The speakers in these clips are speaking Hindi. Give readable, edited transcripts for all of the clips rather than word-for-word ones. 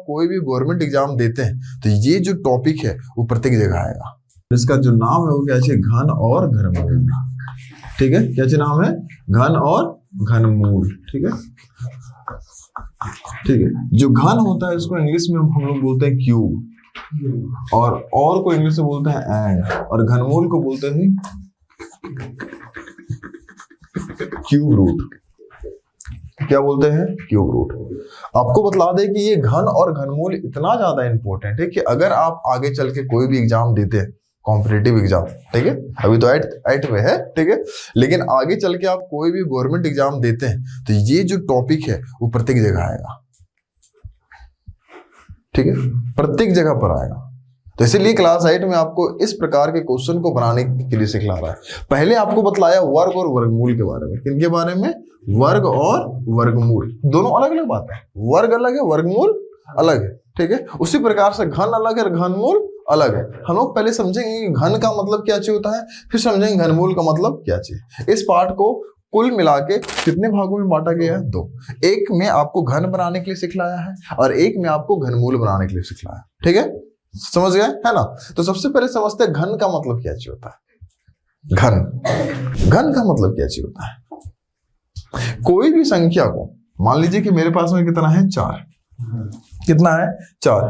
कोई भी गवर्नमेंट एग्जाम देते हैं तो ये जो टॉपिक है वो प्रत्येक जगह आएगा। इसका जो नाम है वो क्या है, घन और घनमूल। ठीक है, क्या चीज नाम है, घन और घनमूल। ठीक है, ठीक है। जो घन होता है इसको इंग्लिश में हम लोग बोलते हैं क्यूब, और को इंग्लिश में बोलते हैं एंड, और घनमूल को बोलते हैं क्यूब रूट। क्या बोलते हैं, क्यूब रूट। आपको बतला दें कि ये घन और घनमूल इतना ज्यादा इंपॉर्टेंट है कि अगर आप आगे चल के कोई भी एग्जाम देते हैं, कॉम्पिटिटिव एग्जाम, ठीक है, अभी तो 8 में है, ठीक है, लेकिन आगे चल के आप कोई भी गवर्नमेंट एग्जाम देते हैं तो ये जो टॉपिक है वो प्रत्येक जगह आएगा। ठीक है, प्रत्येक जगह पर आएगा। तो इसीलिए क्लास 8 में आपको इस प्रकार के क्वेश्चन को बनाने के लिए सिखला रहा है। पहले आपको बतलाया वर्ग और वर्गमूल के बारे में। किनके बारे में, वर्ग और वर्गमूल, दोनों अलग अलग बात है। वर्ग अलग है, वर्गमूल अलग है। ठीक है, उसी प्रकार से घन अलग है, घनमूल अलग है। हम लोग पहले समझेंगे कि घन का मतलब क्या चीज होता है, फिर समझेंगे घनमूल का मतलब क्या चीज। इस पार्ट को कुल मिला के कितने भागों में बांटा गया है, 2। एक में आपको घन बनाने के लिए सिखलाया है और एक में आपको घनमूल बनाने के लिए सिखलाया है। ठीक है, समझ गए है ना। तो सबसे पहले समझते हैं घन का मतलब क्या चीज होता है। घन का मतलब क्या चीज होता है। कोई भी संख्या को, मान लीजिए कि मेरे पास में कितना है, 4। कितना है, 4।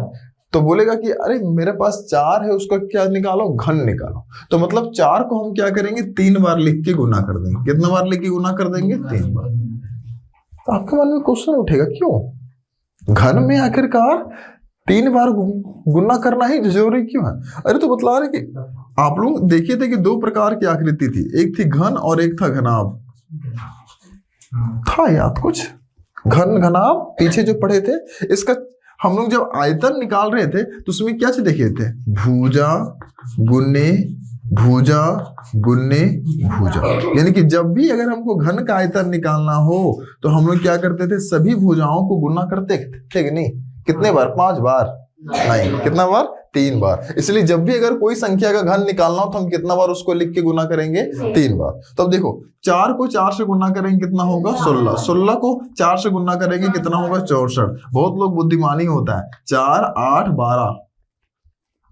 तो बोलेगा कि अरे मेरे पास 4 है, उसका क्या निकालो, घन निकालो। तो मतलब 4 को हम क्या करेंगे, 3 बार लिख के गुना कर देंगे। कितना बार लिख के गुना कर देंगे, 3 बार। तो आपके मन में क्वेश्चन उठेगा, क्यों घन में आखिरकार 3 बार गुना करना ही जरूरी क्यों है। अरे तो बतला रहे कि आप लोग देखे थे कि 2 प्रकार की आकृति थी, एक थी घन और एक था घनाभ। था याद कुछ, घन घनाभ पीछे जो पढ़े थे। इसका हम लोग जब आयतन निकाल रहे थे तो उसमें क्या चीज देखे थे, भुजा गुने भुजा गुने भुजा। यानी कि जब भी अगर हमको घन का आयतन निकालना हो तो हम लोग क्या करते थे, सभी भुजाओं को गुना करते थे कि नहीं। कितने बार, 5 बार नहीं, कितना बार, 3 बार। इसलिए जब भी अगर कोई संख्या का घन निकालना हो तो हम कितना बार उसको लिख के गुना करेंगे, 3 बार। तो अब देखो 4 को 4 से गुना करेंगे कितना होगा, 16। 16 को 4 से गुना करेंगे कितना होगा, 64। बहुत लोग बुद्धिमानी होता है, 4 8 12।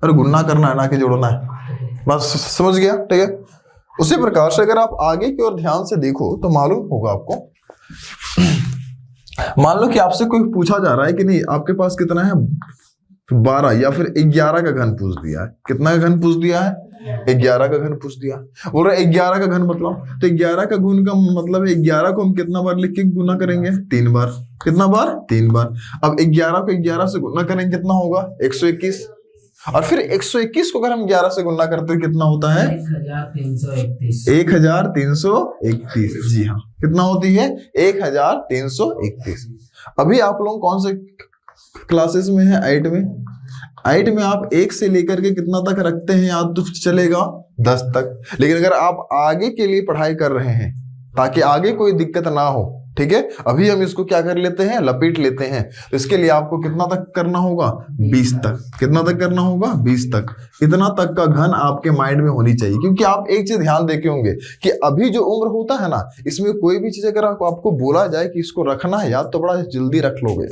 अरे गुना करना है ना कि जोड़ना है, बस समझ गया। ठीक है, उसी प्रकार से अगर आप आगे की ओर ध्यान से देखो तो मालूम होगा आपको। मान लो कि आपसे कोई पूछा जा रहा है कि नहीं आपके पास कितना है, 12 या फिर 11 का घन पूछ दिया है। कितना का घन पूछ दिया है, 11 का घन पूछ दिया। बोल रहा है 11 का घन मतलब, तो 11 का गुण का मतलब है 11 को हम कितना बार लिख के गुना करेंगे, 3 बार। कितना बार, 3 बार। अब 11 को 11 से गुना करेंगे कितना होगा, 121। और फिर 121 को अगर हम 11 से गुना करते हैं कितना होता है, 1331। जी हाँ, कितना होती है, 1331। अभी आप लोग कौन से क्लासेस में है, 8 में। 8 में आप 1 से लेकर के कितना तक रखते हैं याद तो चलेगा, 10 तक। लेकिन अगर आप आगे के लिए पढ़ाई कर रहे हैं ताकि आगे कोई दिक्कत ना हो, ठीक है, अभी हम इसको क्या कर लेते हैं, लपेट लेते हैं। तो इसके लिए आपको कितना तक करना होगा, 20 तक। कितना तक करना होगा, 20 तक। इतना तक का घन आपके माइंड में होनी चाहिए। क्योंकि आप एक चीज ध्यान देखे होंगे कि अभी जो उम्र होता है ना, इसमें कोई भी चीज अगर आपको बोला जाए कि इसको रखना है याद, तो बड़ा जल्दी रख लोगे।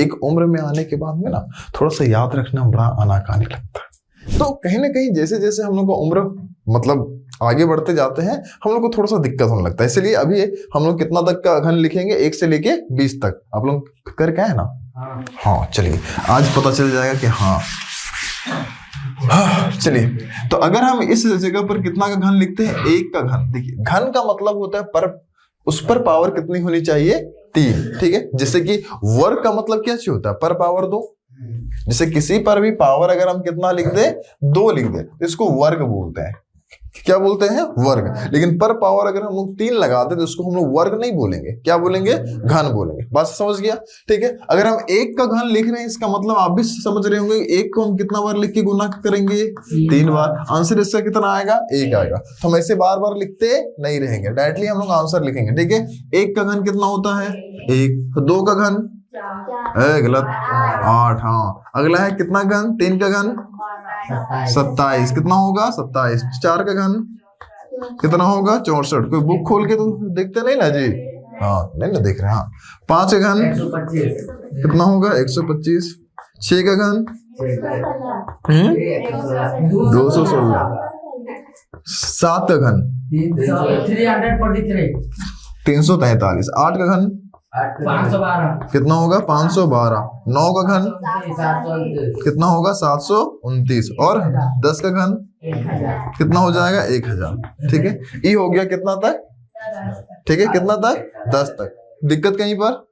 एक उम्र में आने के बाद में ना थोड़ा सा याद रखना बड़ा आनाकानी लगता है। तो कहीं ना कहीं जैसे जैसे हम लोग का उम्र मतलब आगे बढ़ते जाते हैं, हम लोग को थोड़ा सा दिक्कत होने लगता है। इसलिए अभी हम लोग कितना तक का घन लिखेंगे, 1 से लेके 20 तक। आप लोग कर क्या है ना, हाँ चलिए आज पता चल जाएगा कि हाँ चलिए। तो अगर हम इस जगह पर कितना का घन लिखते हैं, 1 का घन। देखिए घन का मतलब होता है पर, उस पर पावर कितनी होनी चाहिए, 3। ठीक है, जैसे कि वर्ग का मतलब क्या चीज होता है, पर पावर 2। जैसे किसी पर भी पावर अगर हम कितना लिख दे, 2 लिख दे, तो इसको वर्ग बोलते हैं। क्या बोलते हैं, वर्ग। लेकिन पर पावर अगर हम लोग 3 लगाते तो इसको हम लोग वर्ग नहीं बोलेंगे, क्या बोलेंगे, घन बोलेंगे। बात समझ गया। ठीक है, अगर हम 1 का घन लिख रहे हैं इसका मतलब आप भी समझ रहे होंगे 1 को हम कितना बार लिख के गुना करेंगे, 3 बार। आंसर इसका कितना आएगा, 1 आएगा। तो हम ऐसे बार बार लिखते नहीं रहेंगे, डायरेक्टली हम लोग आंसर लिखेंगे। ठीक है, 1 का घन कितना होता है, 1। 2 का घन, गलत, 8। हाँ, अगला है कितना घन, 3 का घन 27। कितना होगा, 27। 4 का घन कितना होगा, 64। कोई बुक खोल के तो देखते नहीं ना जी, हाँ नहीं ना देख रहे। हाँ, 5 का घन कितना होगा, 125। 6 का घन 216, 7 का घन 343, 8 का घन 512, कितना होगा 512, 9 का घन कितना होगा 729 और 10 का घन 1000, कितना हो जाएगा 1000। ठीक है, ये हो गया कितना तक, ठीक है, कितना तक 10 तक। दिक्कत कहीं पर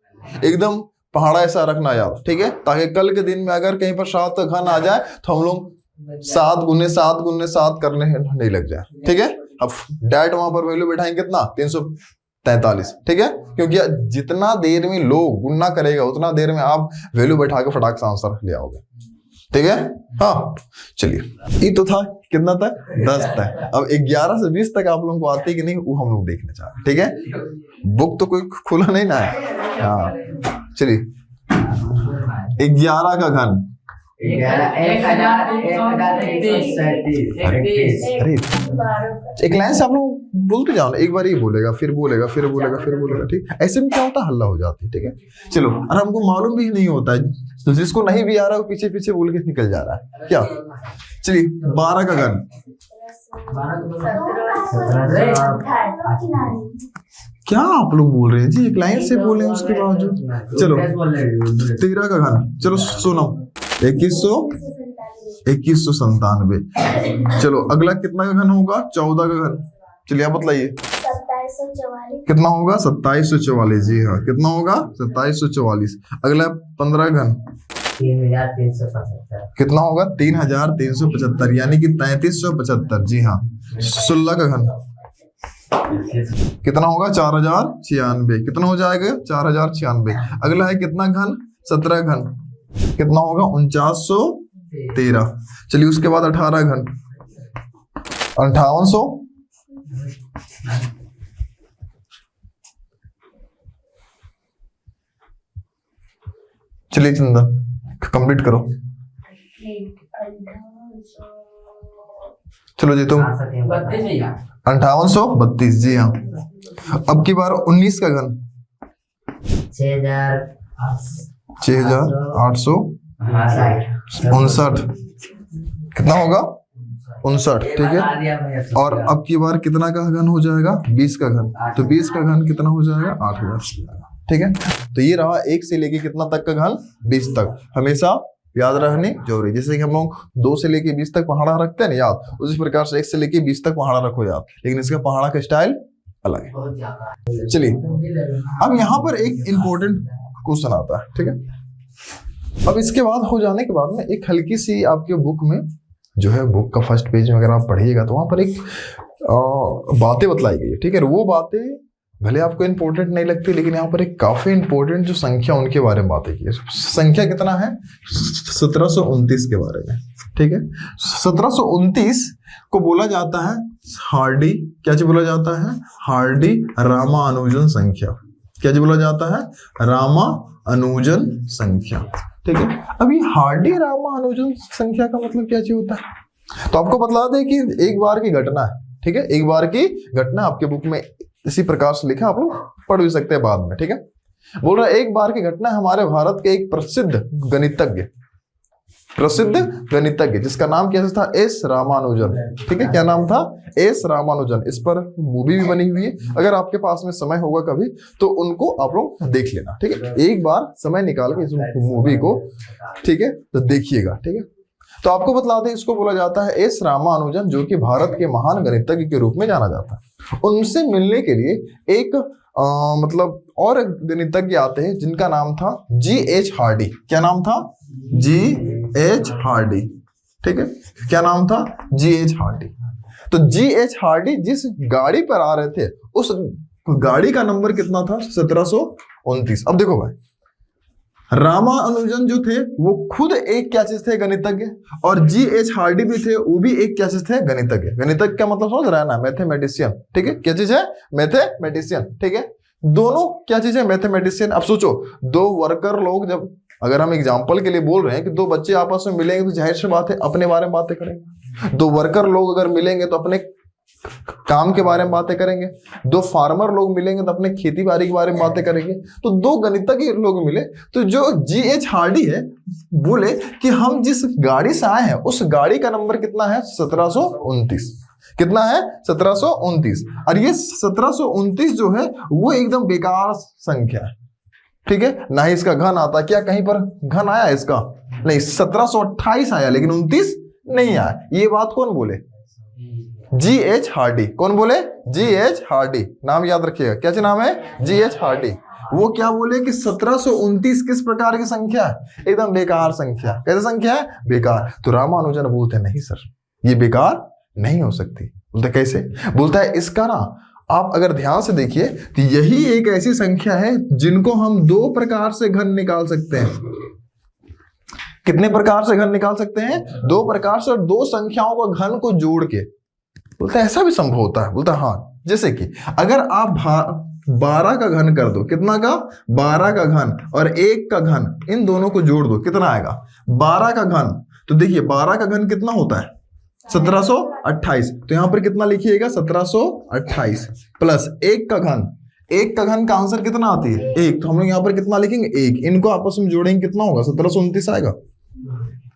एकदम पहाड़ा ऐसा रखना यार, ठीक है, ताकि कल के दिन में अगर कहीं पर 7 का घन आ जाए तो हम लोग 7 गुने 7 गुने 7 करने नहीं लग जाए। ठीक है, अब डायरेक्ट वहां पर वैल्यू बैठाएंगे कितना 343। ठीक है, क्योंकि जितना देर में लोग गुणा करेगा उतना देर में आप वैल्यू बैठा के फटाक से आंसर ले आओगे। ठीक है, हाँ चलिए, ये तो था कितना तक 10 तक। अब 11 से 20 तक आप लोगों को आती है कि नहीं वो हम लोग देखना चाह रहे हैं। ठीक है, बुक तो कोई खुला नहीं ना है। हाँ चलिए, 11 का घन 1000, अरे एक लाइन से आप लोग बोलते जाओ ना, एक बार ही बोलेगा फिर बोलेगा फिर बोलेगा फिर बोलेगा। ठीक, ऐसे में क्या होता है हल्ला हो जाती है। ठीक है, चलो, और हमको मालूम भी नहीं होता है, तो जिसको नहीं भी आ रहा है वो पीछे पीछे बोल के निकल जा रहा है क्या। चलिए, 12 का घन क्या आप लोग बोल रहे हैं जी, एक लाइन से बोले उसके बावजूद। चलो, 13 का घन, चलो सुनो, 2197। चलो अगला कितना का घन होगा 14 का घन, चलिए आप बताइए 2744, कितना होगा 2744। जी हाँ, कितना होगा 2744। अगला 15 घन 3375, कितना होगा 3375, यानी कि 3375। जी हाँ, 16 का घन कितना होगा 4096, कितना हो जाएगा 4096। अगला है कितना घन 17 घन, कितना होगा 4913। चलिए उसके बाद 18 घन 5800। चलिए चंदन कंप्लीट करो। चलो जी तुम 5832। जी हाँ, अब की बार 19 का घन 6859, कितना होगा 59। ठीक है, और अब की बार कितना का घन हो जाएगा 20 का घन, तो 20 का घन कितना हो जाएगा 8000। ठीक है, तो ये रहा 1 से लेके कितना तक का घन 20 तक। हमेशा याद रखने जरूरी, जैसे कि हम लोग 2 से लेके 20 तक पहाड़ा रखते हैं ना याद, उसी प्रकार से 1 से लेके 20 तक पहाड़ा रखो याद, लेकिन इसका पहाड़ा का स्टाइल अलग है। चलिए, अब यहाँ पर एक इंपॉर्टेंट क्वेश्चन आता है। ठीक है, अब इसके बाद हो जाने के बाद में एक हल्की सी आपके बुक में जो है, बुक का फर्स्ट पेज में अगर आप पढ़िएगा तो वहां पर एक बातें बतलाई गई है। ठीक है, वो बातें भले आपको इंपॉर्टेंट नहीं लगती, लेकिन यहाँ पर एक काफी इंपॉर्टेंट जो संख्या उनके बारे में बातें की है। संख्या कितना है 1729 के बारे में। ठीक है, 1729 को बोला जाता है हार्डी, क्या चीज बोला जाता है हार्डी रामानुजन संख्या। क्या चीज बोला जाता है रामानुजन संख्या। ठीक है, अब ये हार्डी रामानुजन संख्या का मतलब क्या चीज होता है, तो आपको बतला दें कि एक बार की घटना है। ठीक है, एक बार की घटना आपके बुक में इसी प्रकार से लिखा, आप लोग पढ़ भी सकते हैं बाद में। ठीक है, बोल रहा है एक बार की घटना हमारे भारत के एक प्रसिद्ध गणितज्ञ जिसका नाम कैसे था एस रामानुजन। ठीक है, क्या नाम था एस रामानुजन। इस पर मूवी भी बनी हुई है, अगर आपके पास में समय होगा कभी तो उनको आप लोग देख लेना। ठीक है, एक बार समय निकाल के इस मूवी को, ठीक है, तो देखिएगा। ठीक है, तो आपको बतला दें इसको बोला जाता है एस रामानुजन, जो कि भारत के महान गणितज्ञ के रूप में जाना जाता है। उनसे मिलने के लिए एक मतलब और गणितज्ञ आते हैं जिनका नाम था G.H. हार्डी। क्या नाम था G.H. हार्डी। ठीक है, क्या नाम था G.H. हार्डी। तो G.H. हार्डी जिस गाड़ी पर आ रहे थे उस गाड़ी का नंबर कितना था 1729। अब देखो भाई, रामानुजन जो थे वो खुद एक क्या चीज थे गणितज्ञ, और G.H. हार्डी भी थे, वो भी एक क्या चीज थे गणितज्ञ। गणितज्ञ का मतलब समझ रहा है ना, मैथमेटिशियन। ठीक है, क्या चीज है मैथमेटिशियन। ठीक है, दोनों क्या चीज है मैथमेटिशियन। अब सोचो, 2 वर्कर लोग, जब अगर हम एग्जाम्पल के लिए बोल रहे हैं कि 2 बच्चे आपस में मिलेंगे तो जाहिर सी बात है अपने बारे में बातें करेंगे। 2 वर्कर लोग अगर मिलेंगे तो अपने काम के बारे में बातें करेंगे, दो फार्मर लोग मिलेंगे तो अपने खेती बाड़ी के बारे में बातें करेंगे, तो दो गणितज्ञ लोग मिले तो जो G.H. हार्डी है बोले कि हम जिस गाड़ी से आए हैं उस गाड़ी का नंबर कितना है 1729। कितना है 1729। और ये 1729 जो है वो एकदम बेकार संख्या है, ठीक है, ना ही इसका घन आता। क्या कहीं पर घन आया इसका? नहीं, 1728 आया लेकिन 29 नहीं आया। ये बात कौन बोले? G.H. हार्डी। कौन बोले? G.H. हार्डी। नाम याद रखिएगा, क्या नाम है? G.H. हार्डी। वो क्या बोले कि 1729 किस प्रकार की संख्या है? एकदम बेकार संख्या। कैसे संख्या है? बेकार। तो रामानुजन बोलते नहीं सर ये बेकार नहीं हो सकती। बोलते कैसे? बोलता है इसका ना आप अगर ध्यान से देखिए तो यही एक ऐसी संख्या है जिनको हम दो प्रकार से घन निकाल सकते हैं। कितने प्रकार से घन निकाल सकते हैं? दो प्रकार से, और दो संख्याओं का घन को जोड़ के। बोलता है ऐसा भी संभव होता है? बोलता है हाँ। जैसे कि अगर आप 12 का घन कर दो, कितना का? 12 का घन और 1 का घन, इन दोनों को जोड़ दो, कितना आएगा? 12 का घन। तो देखिए 12 का घन कितना होता है? 1728। तो यहां पर कितना लिखिएगा? 1728 प्लस 1 का घन। 1 का घन का आंसर कितना आती है? 1। तो हम लोग यहां पर कितना लिखेंगे? 1। इनको आपस में जोड़ेंगे कितना होगा? 1729 आएगा।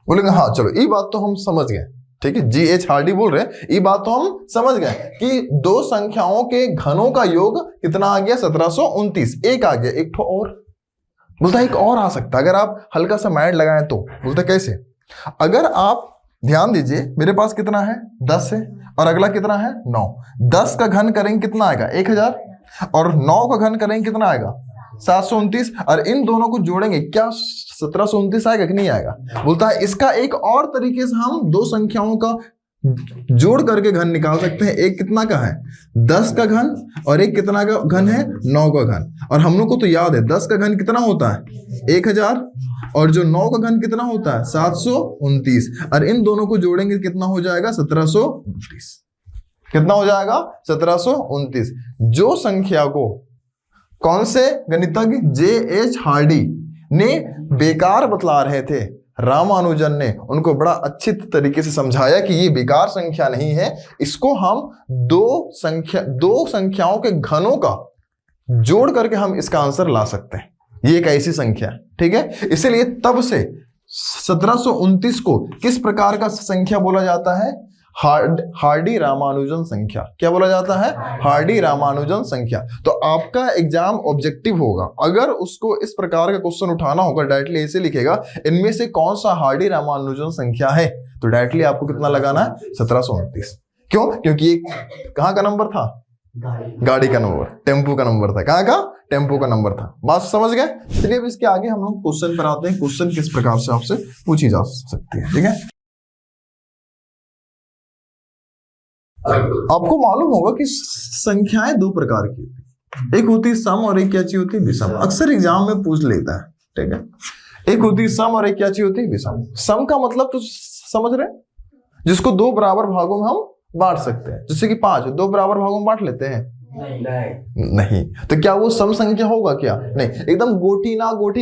बोलेंगे हाँ चलो ये बात तो हम समझ गए, ठीक है। G.H. हार्डी बोल रहे हैं ये बात तो हम समझ गए कि दो संख्याओं के घनों का योग कितना आ गया? 1729। एक आ गया, एक तो और। बोलता है एक और आ सकता है अगर आप हल्का सा माइंड लगाएं तो। बोलता कैसे? अगर आप ध्यान दीजिए मेरे पास कितना है? 10 है और अगला कितना है? 9। 10 का घन करेंगे कितना आएगा? 1000। और 9 का घन करेंगे कितना आएगा? 729। और इन दोनों को जोड़ेंगे क्या 1729 आएगा कि नहीं आएगा? बोलता है इसका एक और तरीके से हम दो संख्याओं का जोड़ करके घन निकाल सकते हैं। एक कितना का है? 10 का घन, और एक कितना का घन है? 9 का घन। और हम लोग को तो याद है 10 का घन कितना होता है? 1000। और जो 9 का घन कितना होता है? 729। और इन दोनों को जोड़ेंगे कितना हो जाएगा? 1729। कितना हो जाएगा? 1729। जो संख्या को कौन से गणितज्ञ J.H. हार्डी ने बेकार बतला रहे थे, रामानुजन ने उनको बड़ा अच्छी तरीके से समझाया कि ये बेकार संख्या नहीं है, इसको हम दो संख्याओं के घनों का जोड़ करके हम इसका आंसर ला सकते हैं। ये एक ऐसी संख्या है, ठीक है। इसीलिए तब से 1729 को किस प्रकार का संख्या बोला जाता है? हार्डी रामानुजन संख्या। क्या बोला जाता है? हार्डी रामानुजन संख्या। तो आपका एग्जाम ऑब्जेक्टिव होगा, अगर उसको इस प्रकार का क्वेश्चन उठाना होगा डायरेक्टली ऐसे लिखेगा इनमें से कौन सा हार्डी रामानुजन संख्या है, तो डायरेक्टली आपको कितना लगाना है? 1729। क्यों? क्योंकि ये कहां का नंबर था? गाड़ी का नंबर, टेम्पो का नंबर था। कहां का? टेम्पो का नंबर था। बात समझ गए? चलिए अब इसके आगे हम लोग क्वेश्चन पर आते हैं। क्वेश्चन किस प्रकार से आपसे पूछी जा सकती है, ठीक है। आपको मालूम होगा कि संख्याएं दो प्रकार की होती है, एक होती है सम और एक क्या चीज होती है? विषम। अक्सर एग्जाम में पूछ लेता है, ठीक है। एक होती है सम और एक क्या चीज होती है? विषम। सम का मतलब तो समझ रहे हैं, जिसको दो बराबर भागों में हम बांट सकते हैं, जैसे कि 5 दो बराबर भागों में बांट लेते हैं। नहीं। तो क्या वो सम संख्या होगा? क्या नहीं, एकदम गोटी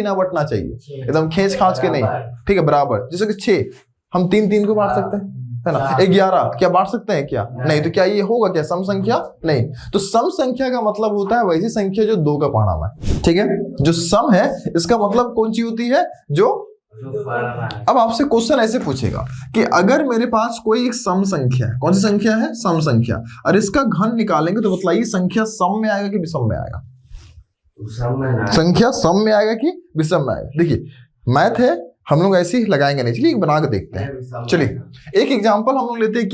ना बटना चाहिए, एकदम खींच खांच के नहीं, ठीक है, बराबर। जैसे कि 6 हम 3 को बांट सकते हैं, है ना। 11 क्या बांट सकते हैं? क्या नहीं। तो क्या ये होगा क्या सम संख्या? नहीं। तो सम संख्या का मतलब होता है वैसी संख्या जो 2 का पहाड़ा है, ठीक है। जो सम है इसका मतलब कौन सी होती है? जो अब आपसे क्वेश्चन ऐसे पूछेगा कि अगर मेरे पास कोई एक सम संख्या है, कौन सी संख्या है? सम संख्या, और इसका घन निकालेंगे तो बताइए संख्या सम में आएगा कि विषम में आएगा? संख्या सम में आएगा कि विषम में आएगा? देखिए मैथ है, हम लोग ऐसे ही लगाएंगे नहीं, चलिए बना के देखते हैं। चलिए एक एग्जांपल हम लोग लेते हैं।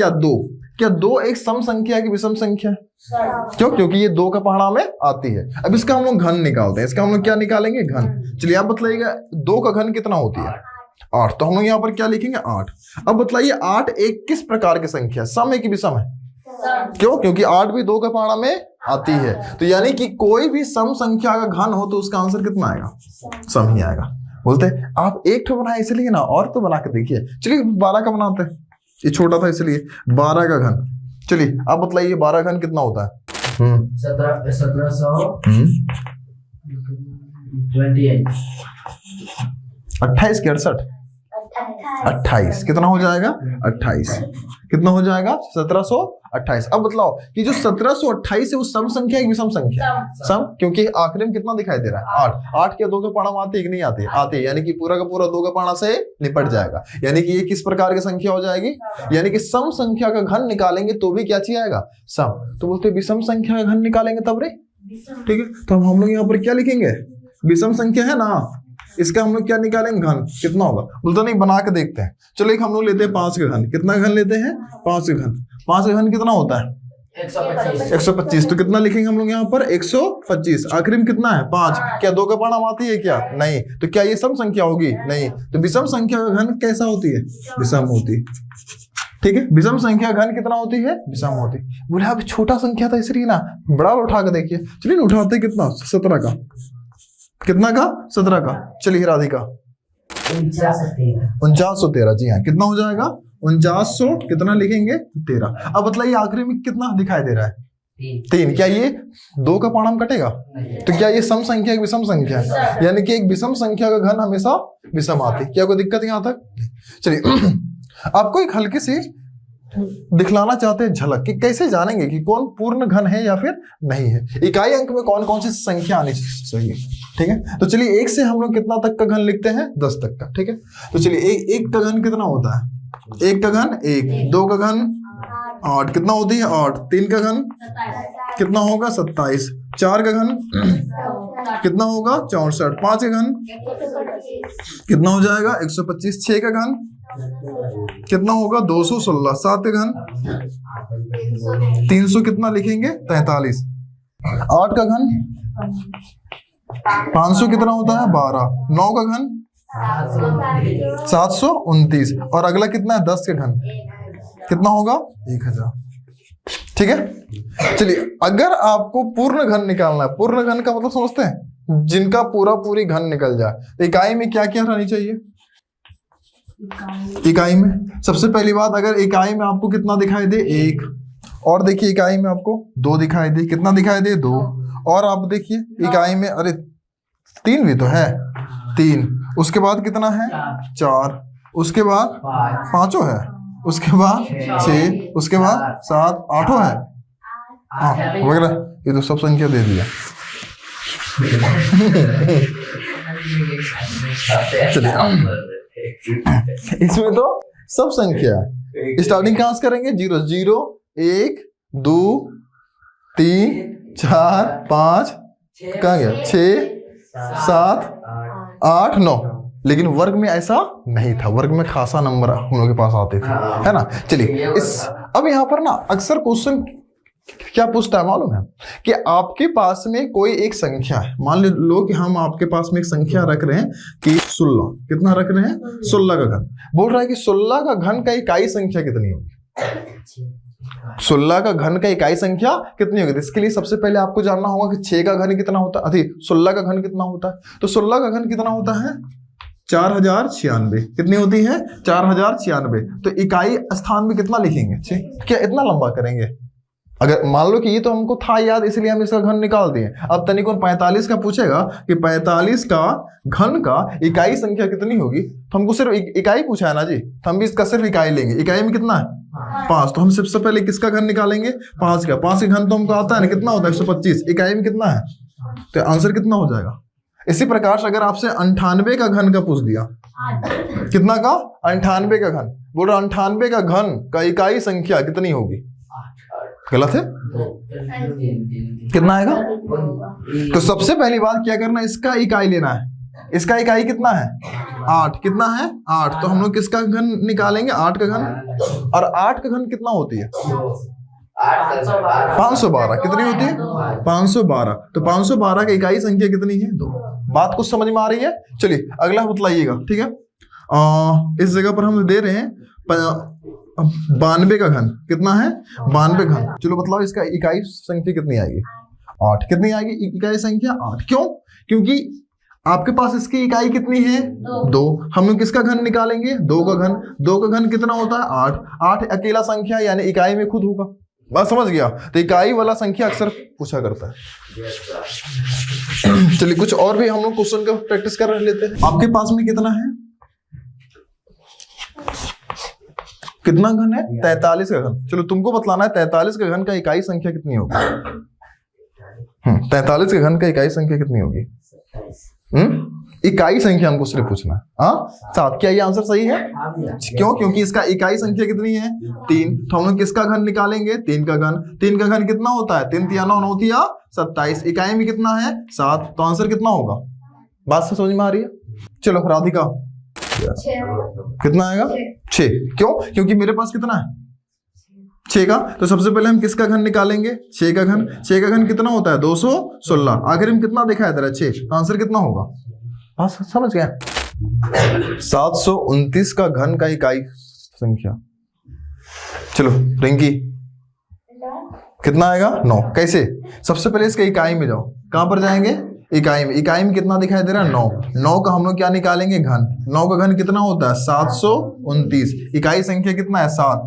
क्या 2 एक सम संख्या है कि विषम संख्या है? क्यों? क्योंकि ये 2 का पहाड़ा में आती है। अब इसका हम लोग घन निकालते हैं। इसका हम लोग क्या निकालेंगे? घन। चलिए आप बताइएगा 2 का घन कितना होती है? 8। तो हम लोग यहाँ पर क्या लिखेंगे? 8। अब बताइए 8 एक किस प्रकार की संख्या? सम है कि विषम है? क्यों? क्योंकि 8 भी 2 का पहाड़ा में आती है। तो यानी कि कोई भी सम संख्या का घन हो तो उसका आंसर कितना आएगा? सम ही आएगा। बोलते हैं आप एक ठो बनाए इसलिए ना, और तो बना के देखिए। चलिए 12 का बनाते हैं, ये छोटा था इसलिए 12 का घन। चलिए आप बताइए 12 घन कितना होता है? 1728 28 के 68 28। कितना हो जाएगा? 28। कितना हो जाएगा? 1728। अब बतलाओ कि जो 1728 है वो सम संख्या है कि विषम संख्या? सम, क्योंकि आखिरी में कितना दिखाई दे रहा है? 8। 8 के 2 के पाड़ा में आते हैं कि नहीं आते? आते हैं, यानी कि पूरा का पूरा 2 के पाड़ा से निपट जाएगा। यानी कि ये किस प्रकार की संख्या हो जाएगी? यानी कि सम संख्या का घन निकालेंगे तो भी क्या चीज आएगा? सम। तो बोलते विषम संख्या का घन निकालेंगे तब रे, ठीक है। तो हम लोग यहाँ पर क्या लिखेंगे? विषम संख्या है ना, इसका हम लोग क्या निकालेंगे? घन कितना होगा? बोलते नहीं, बना के देखते हैं। चलो एक हम लोग लेते हैं 5 का घन। कितना घन लेते हैं? 5 का घन। 5 का घन कितना होता है? 125। तो कितना लिखेंगे हम लोग यहाँ पर? 125। आखिरी में कितना है? 5। क्या 2 का पाड़ा आती है क्या? नहीं। तो क्या ये सम संख्या होगी? नहीं। तो विषम संख्या का घन कैसा होती है? विषम होती, ठीक है। विषम संख्या घन कितना होती है? विषम होती। बोले अब छोटा संख्या था इसलिए ना, बड़ा उठा के देखिए। चलिए उठाते कितना? 17 का। कितना का? 17 का। चलिए राधिका 4913। जी हाँ, कितना हो जाएगा? 4900 कितना लिखेंगे? 13। अब बताइए आखिरी में कितना दिखाई दे रहा है? 3। क्या ये 2 का पाड़ा में कटेगा? तो क्या ये सम संख्या विषम संख्या है? यानी कि एक विषम संख्या का घन हमेशा विषम आती। क्या कोई दिक्कत यहाँ तक? चलिए आपको एक हल्की सी दिखलाना चाहते हैं झलक कि कैसे जानेंगे कि कौन पूर्ण घन है या फिर नहीं है। इकाई अंक में कौन कौन सी संख्या आनी चाहिए, ठीक है। तो चलिए 1 से हम लोग कितना तक का घन लिखते हैं? 10 तक का, ठीक है। तो चलिए 1 का घन कितना होता है? 1 का घन 1। 2 का घन 8। कितना होती है? 8। 3 का घन कितना होगा? 27। 4 का घन कितना होगा? 64। 5 का घन कितना हो जाएगा? 125। 6 का घन कितना होगा? 216। 7 का घन 300 कितना लिखेंगे? 43। 8 का घन 500 कितना होता है? 12। 9 का घन 729। और अगला कितना है? 10 का घन कितना होगा? 1000, ठीक है। चलिए अगर आपको पूर्ण घन निकालना है, पूर्ण घन का मतलब समझते हैं? जिनका पूरा पूरी घन निकल जाए। इकाई में क्या क्या रहनी चाहिए? इकाई में सबसे पहली बात, अगर इकाई में आपको कितना दिखाई दे? 1। और देखिए इकाई में आपको 2 दिखाई दे। कितना दिखाई दे? 2। और आप देखिए इकाई में, अरे 3 भी तो है, 3। उसके बाद कितना है? 4। उसके बाद 5 है। उसके बाद 6। उसके बाद 7। 8 है, हाँ वगैरह। ये तो सब संख्या दे दिया। चलिए इसमें तो सब संख्या स्टार्टिंग कहां से करेंगे? 0 0 1 2 3 4 5 कहाँ गया? 6 7 8 9। लेकिन वर्ग में ऐसा नहीं था। वर्ग में खासा नंबर हम लोग के पास आते थे, है ना। चलिए अब यहाँ पर ना अक्सर क्वेश्चन क्या पूछता है मालूम है? कि आपके पास में कोई एक संख्या है। मान लो कि हम आपके पास में एक संख्या रख रहे हैं कि 16। कितना रख रहे हैं? 16 का घन। बोल रहा है कि 16 का घन का इकाई संख्या कितनी होगी? 16 का घन का इकाई संख्या कितनी होगी? इसके लिए सबसे पहले आपको जानना होगा कि 6 का घन कितना होता है, 16 का घन कितना होता है। तो 16 का घन कितना होता है? 4096। कितनी होती है? 4096। तो इकाई स्थान में कितना लिखेंगे? 6। क्या इतना लंबा करेंगे? अगर मान लो कि ये तो हमको था याद, इसलिए हम इसका घन निकाल दिए। अब तनिक 45 का पूछेगा कि 45 का घन का इकाई संख्या कितनी होगी, तो हमको सिर्फ इकाई पूछा है ना जी, तो हम भी इसका सिर्फ इकाई लेंगे। इकाई में कितना है? 5। तो हम सबसे पहले किसका घन निकालेंगे? 5 का। 5 का घन तो हमको आता है ना, कितना होता है? 125। इकाई में कितना है? तो आंसर कितना हो जाएगा? इसी प्रकार से अगर आपसे 98 का घन का पूछ दिया, कितना का? 98 का घन। बोल रहा 98 का घन का इकाई संख्या कितनी होगी? गलत है। कितना आएगा? तो सबसे पहली बात क्या करना है? इसका इकाई लेना है। इसका इकाई कितना है? 8। कितना है? 8। तो हम लोग किसका घन निकालेंगे? 8 का घन। और 8 का घन कितना होती है? 512। कितनी होती है? 512। तो 512 की इकाई संख्या कितनी है? 2। बात कुछ समझ में आ रही है? चलिए अगला बतलाइएगा, ठीक है। इस जगह पर हम दे रहे हैं 92 का घन। कितना है? 92 घन। चलो बतलाओ इसका इकाई संख्या कितनी आएगी? 8। कितनी आएगी इकाई संख्या? 8। क्यों? क्योंकि आपके पास इसकी इकाई कितनी है? 2। हम लोग किसका घन निकालेंगे? 2 का घन। 2 का घन कितना होता है? 8। 8 अकेला संख्या यानी इकाई में खुद होगा। बात समझ गया? तो इकाई वाला संख्या अक्सर पूछा करता है। चलिए कुछ और भी हम लोग क्वेश्चन का प्रैक्टिस कर लेते हैं। आपके पास में कितना है? कितना घन है? 43 का घन। चलो तुमको बतलाना है 43 का घन का इकाई संख्या कितनी होगी। 43 के घन का इकाई संख्या कितनी होगी? इकाई संख्या हमको सिर्फ पूछना है। हाँ 7। क्या ये आंसर सही है? क्यों? क्योंकि इसका इकाई संख्या कितनी है? 3। तो हम लोग किसका घन निकालेंगे? 3 का घन। 3 का घन कितना होता है? 3 तिया 9, 9 तिया 27। इकाई में कितना है? 7। तो आंसर कितना होगा? बात से समझ में आ रही है? चलो राधिका कितना आएगा? 6। क्यों? क्योंकि मेरे पास कितना है? 6 का। तो सबसे पहले हम किसका घन निकालेंगे? 6 का घन। 6 का घन कितना होता है? 216। आखिर में कितना देखा है तेरा? 6। आंसर कितना होगा? हाँ समझ गया। 729 का घन का इकाई संख्या। चलो रिंकी कितना आएगा? 9। कैसे? सबसे पहले इसके इकाई में जाओ। कहां पर जाएंगे? इकाई में। इकाई में कितना दिखाई दे रहा है? 9। 9 का हम लोग क्या निकालेंगे? घन। 9 का घन कितना होता है? 729। इकाई संख्या कितना है? 7।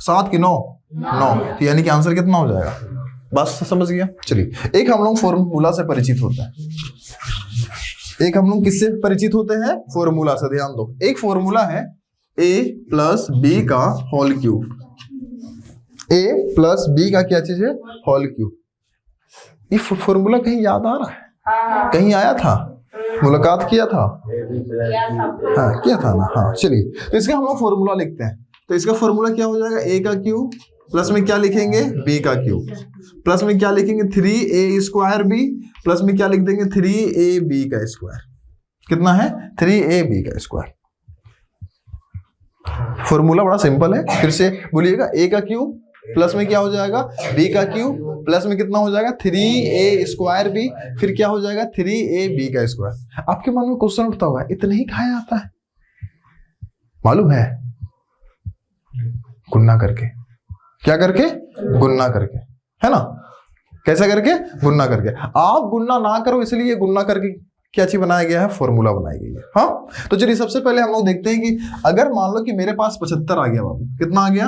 7 की 9 9। तो यानी कि आंसर कितना हो जाएगा? बस समझ गया। चलिए एक हम लोग फॉर्मूला से परिचित होते हैं। एक हम लोग किससे परिचित होते हैं? फॉर्मूला से। ध्यान दो, एक फॉर्मूला है a प्लस बी का whole cube. a plus b का क्या चीज है? Whole cube. ये फॉर्मूला कहीं याद आ रहा है? कहीं आया था? मुलाकात किया था? हाँ किया था ना। हाँ चलिए तो इसका हम लोग फॉर्मूला लिखते हैं। तो इसका फॉर्मूला क्या हो जाएगा? a का क्यूब प्लस में क्या लिखेंगे? b का क्यूब प्लस में क्या लिखेंगे? 3a स्क्वायर b प्लस में क्या लिख देंगे? 3ab का स्क्वायर। कितना है? 3ab का स्क्वायर। फॉर्मूला बड़ा सिंपल है। फिर से बोलिएगा, a का क्यूब प्लस में क्या हो जाएगा? b का क्यूब प्लस में कितना हो जाएगा? 3a square b। फिर क्या हो जाएगा? 3ab का स्क्वायर। आपके मन में क्वेश्चन उठता होगा, इतना ही खाया जाता है? मालूम है? गुन्ना करके। क्या करके? गुन्ना करके, है ना? कैसा करके? गुन्ना करके। आप गुन्ना ना करो इसलिए गुन्ना करके क्या चीज बनाया गया है? फॉर्मूला बनाई गई है। हाँ तो चलिए सबसे पहले हम लोग देखते हैं कि अगर मान लो कि मेरे पास 75 आ गया बाबू। कितना आ गया?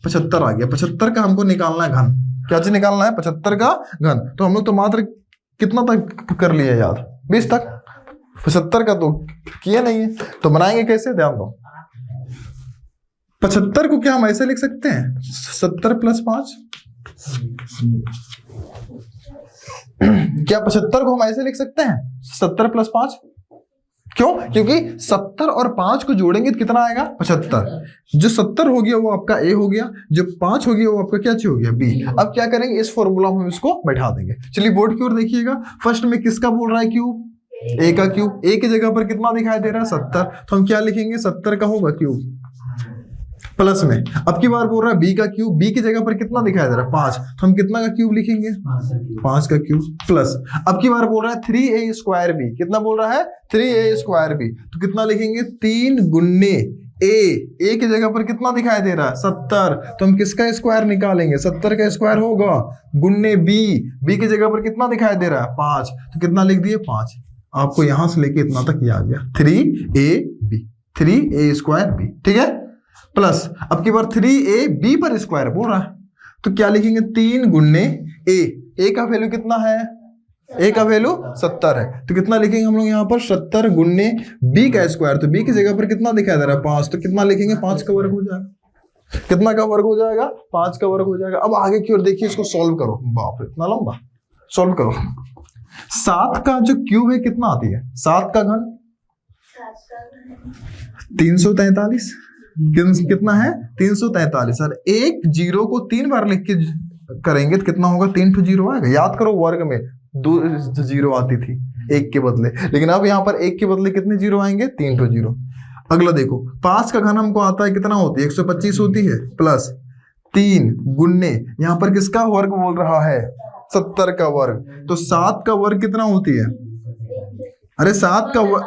75 आ गया। 75 का हमको निकालना है घन। क्या चीज निकालना है? 75 का घन। तो हम लोग तो मात्र कितना तक कर लिए यार? 20 तक। 75 का तो किया नहीं है, तो बनाएंगे कैसे? ध्यान दो। 75 को क्या हम ऐसे लिख सकते हैं? 70 प्लस 5। क्या 75 को हम ऐसे लिख सकते हैं? 70 प्लस 5। क्यों? क्योंकि 70 और 5 को जोड़ेंगे तो कितना आएगा? 75। जो 70 हो गया वो आपका a हो गया, जो 5 हो गया वो आपका क्या चीज हो गया? b। अब क्या करेंगे? इस फॉर्मूला में हम इसको बैठा देंगे। चलिए बोर्ड की ओर देखिएगा। फर्स्ट में किसका बोल रहा है क्यूब? a का क्यूब। a की जगह पर कितना दिखाई दे रहा है? 70। तो हम क्या लिखेंगे? 70 का होगा क्यूब प्लस में। अब की बार बोल रहा है b का क्यूब। b की जगह पर कितना दिखाई दे रहा है? 5। तो हम कितना का क्यूब लिखेंगे? 5 का क्यूब प्लस। अब की बार बोल रहा है 3a स्क्वायर b। कितना बोल रहा है? 3a square b। तो कितना लिखेंगे? 3 गुन्ने a की जगह पर कितना दिखाई दे रहा है? 70। तो हम किसका स्क्वायर निकालेंगे? 70 का स्क्वायर होगा गुन्ने b की जगह पर कितना दिखाई दे रहा है? 5। तो कितना लिख दिए? 5। आपको यहां से लेके इतना तक ये आ गया 3a स्क्वायर b। ठीक है प्लस। अब की बार 3ab पर स्क्वायर बोल रहा है, तो क्या लिखेंगे? 3 गुन्ने a का वैल्यू कितना है? a का वैल्यू 70 है। तो कितना लिखेंगे हम लोग यहाँ पर? 70 गुन्ने b का स्क्वायर। तो b की जगह पर कितना दिखाई दे रहा है? 5। तो कितना लिखेंगे? 5 का वर्ग हो जाएगा। कितना का वर्ग हो जाएगा? 5 का वर्ग हो जाएगा। अब आगे की ओर देखिए, इसको सॉल्व करो। बाप रे इतना लंबा। सॉल्व करो। 7 का जो क्यूब है कितना आती है? 7 का घन 343। कितना है? 343। और एक जीरो को 3 बार लिख के करेंगे तो कितना होगा? 3 तो जीरो आएगा। याद करो वर्ग में 2 जीरो आती थी 1 के बदले, लेकिन अब यहाँ पर 1 के बदले कितने जीरो आएंगे? 3 तो जीरो। अगला देखो, 5 का घन हमको आता है कितना होती है? 125 होती है प्लस 3 गुन्ने यहाँ पर किसका वर्ग बोल रहा है? 70 का वर्ग। तो 7 का वर्ग कितना होती है? अरे 7 का वर्ग,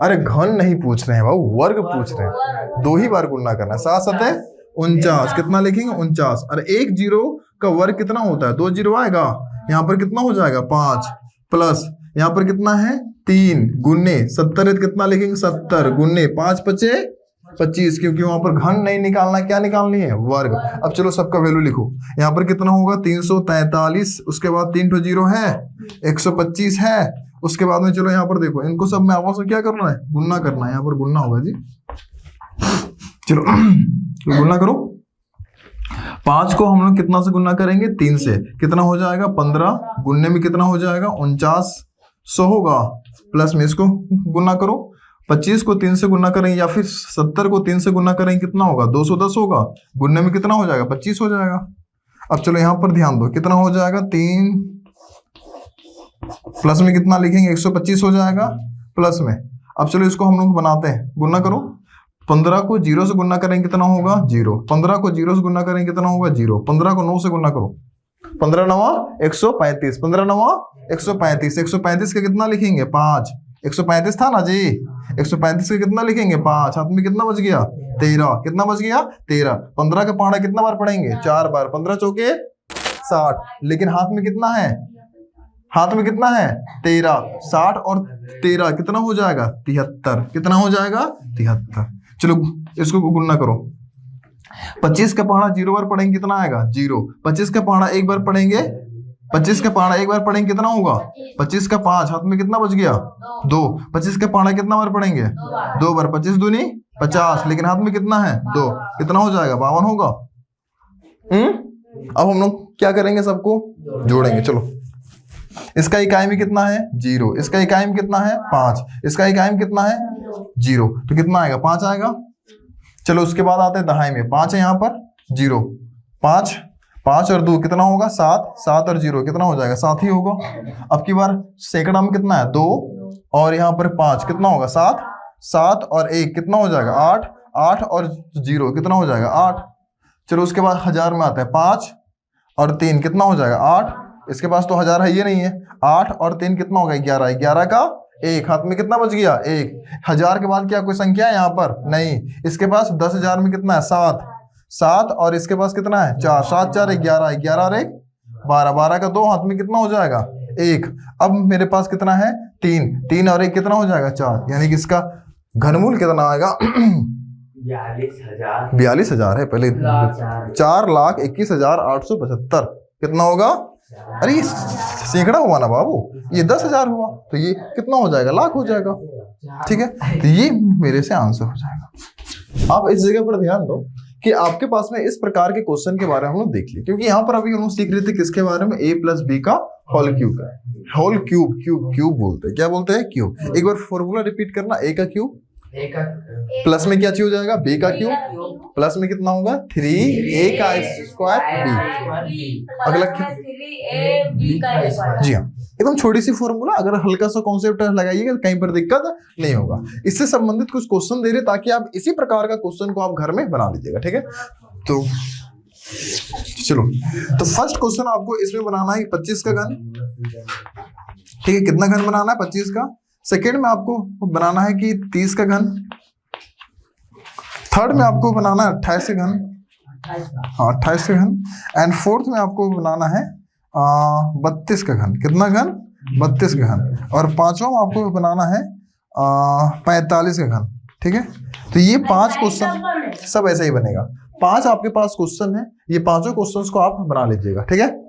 अरे घन नहीं पूछ रहे हैं बाबू, वर्ग पूछ रहे हैं। 2 ही बार गुणा करना है। 7 7 49। कितना लिखेंगे? 49। और 1 जीरो का वर्ग कितना होता है? 2 जीरो आएगा। यहाँ पर कितना हो जाएगा? 5 प्लस यहाँ पर कितना है? 3 गुन्ने 70 कितना लिखेंगे? 70 गुन्ने 5 5 25, क्योंकि वहां पर घन नहीं निकालना, क्या निकालनी है? वर्ग। अब चलो सबका वैल्यू लिखो। यहाँ पर कितना होगा? 343। उसके बाद 3 तो जीरो है, 125 है। उसके बाद में चलो यहाँ पर देखो, इनको सब में आपस में क्या करना है? गुन्ना करना है। यहाँ पर गुन्ना होगा जी। चलो तो गुना करो। 5 को हम लोग कितना से गुना करेंगे? 3 से। कितना हो जाएगा? 15। गुनने में कितना हो जाएगा? 4900 होगा। प्लस में इसको गुना करो। 25 को 3 से गुना करेंगे या फिर 70 को 3 से गुना करेंगे, कितना होगा? 210 होगा। गुनने में कितना हो जाएगा? 25 हो जाएगा। अब चलो यहाँ पर ध्यान दो, कितना हो जाएगा? 3 प्लस में कितना लिखेंगे? 125 हो जाएगा प्लस में। अब चलो इसको हम लोग बनाते हैं, गुना करो। 15 को 0 से गुना करेंगे, कितना होगा? 0। 15 को 0 से गुना करेंगे, कितना होगा? 0। 15 को 9 से गुना करो। 15 9 135। 15 9 135। 135 का कितना लिखेंगे? 5। 135 था ना जी। 135 का कितना लिखेंगे? 5। हाथ में कितना बच गया? 13। कितना बच गया? 13। 15 का पहाड़ा कितना बार पढ़ेंगे? 4 बार। 15 चौके 60। लेकिन हाथ में कितना है? हाथ में कितना है? 13। 60 और 13 कितना हो जाएगा? 73। कितना हो जाएगा? 73। चलो इसको गुना करो। 25 का पहाड़ा 0 बार पढ़ेंगे, कितना आएगा? 0। 25 का पहाड़ा 1 बार पढ़ेंगे, 25 का पहाड़ा 1 बार पढ़ेंगे, कितना होगा? 25 का 5। हाथ में कितना बच गया? 2। 25 का पहाड़ा कितना बार पढ़ेंगे? 2 बार। 25 दूनी 50। लेकिन हाथ में कितना है? 2। कितना हो जाएगा? 52 होगा। अब हम लोग क्या करेंगे? सबको जोड़ेंगे। चलो इसका इकाई में कितना है? 0। इसका इकाई में कितना है? 5। इसका इकाई में कितना है? 0। तो कितना आएगा? 5 आएगा। चलो उसके बाद आते हैं दहाई में। 5 है यहाँ पर, 0। 5 5 और 2 कितना होगा? 7। 7 और 0 कितना हो जाएगा? 7 ही होगा। अब की बार सैकड़ा में कितना है? 2 और यहाँ पर 5 कितना होगा? 7। 7 और 1 कितना हो जाएगा? 8। 8 और 0 कितना हो जाएगा? 8। चलो उसके बाद हजार में आता है। 5 और 3 कितना हो जाएगा? 8। इसके पास तो हजार है ही नहीं है। 8 और 3 कितना होगा? 11। 11 का 1। हाथ में कितना बच गया? 1। हजार के बाद क्या कोई संख्या है यहाँ पर? नहीं। इसके पास 10,000 में कितना है? 7। 7 और इसके पास कितना है? 4। 7 4 11। 11 और 1 12। 12 का 2। हाथ में कितना हो जाएगा? 1। अब मेरे पास कितना है? 3। 3 और 1 कितना हो जाएगा? 4। यानी कि इसका घनमूल कितना आएगा? 42,000 है। पहले 4,21,875 कितना होगा? अरे ये सैकड़ा हुआ ना बाबू, ये 10,000 हुआ, तो ये कितना हो जाएगा? लाख हो जाएगा। ठीक है, तो ये मेरे से आंसर हो जाएगा। आप इस जगह पर ध्यान दो कि आपके पास में इस प्रकार के क्वेश्चन के बारे में हम लोग देख लिए, क्योंकि यहाँ पर अभी हम लोग सीख रहे थे किसके बारे में? a + b का होल क्यूब का। होल क्यूब क्यूब बोलते हैं। क्या बोलते हैं? क्यूब। एक बार फॉर्मूला रिपीट करना। a का क्यूब प्लस में क्या चीज हो जाएगा? b का क्यूब प्लस में कितना होगा? 3a का स्क्वायर b। अगला जी हाँ, एकदम छोटी सी फॉर्मूला। अगर हल्का सा कॉन्सेप्ट लगाइएगा कहीं पर दिक्कत नहीं होगा। इससे संबंधित कुछ क्वेश्चन दे रहे ताकि आप इसी प्रकार का क्वेश्चन को आप घर में बना लीजिएगा। ठीक है, तो चलो, तो फर्स्ट क्वेश्चन आपको इसमें बनाना है 25 का घन। ठीक है, कितना घन बनाना है? 25 का। सेकेंड में आपको बनाना है कि 30 का घन। थर्ड में आपको बनाना है 28 का घन। हाँ, 28 का घन। एंड फोर्थ में आपको बनाना है 32 का घन। कितना घन? 32 का घन। और पांचवा में आपको बनाना है 45 का घन। ठीक है, तो ये 5 क्वेश्चन सब ऐसा ही बनेगा। 5 आपके पास क्वेश्चन है, ये पांचों क्वेश्चंस को आप बना लीजिएगा। ठीक है।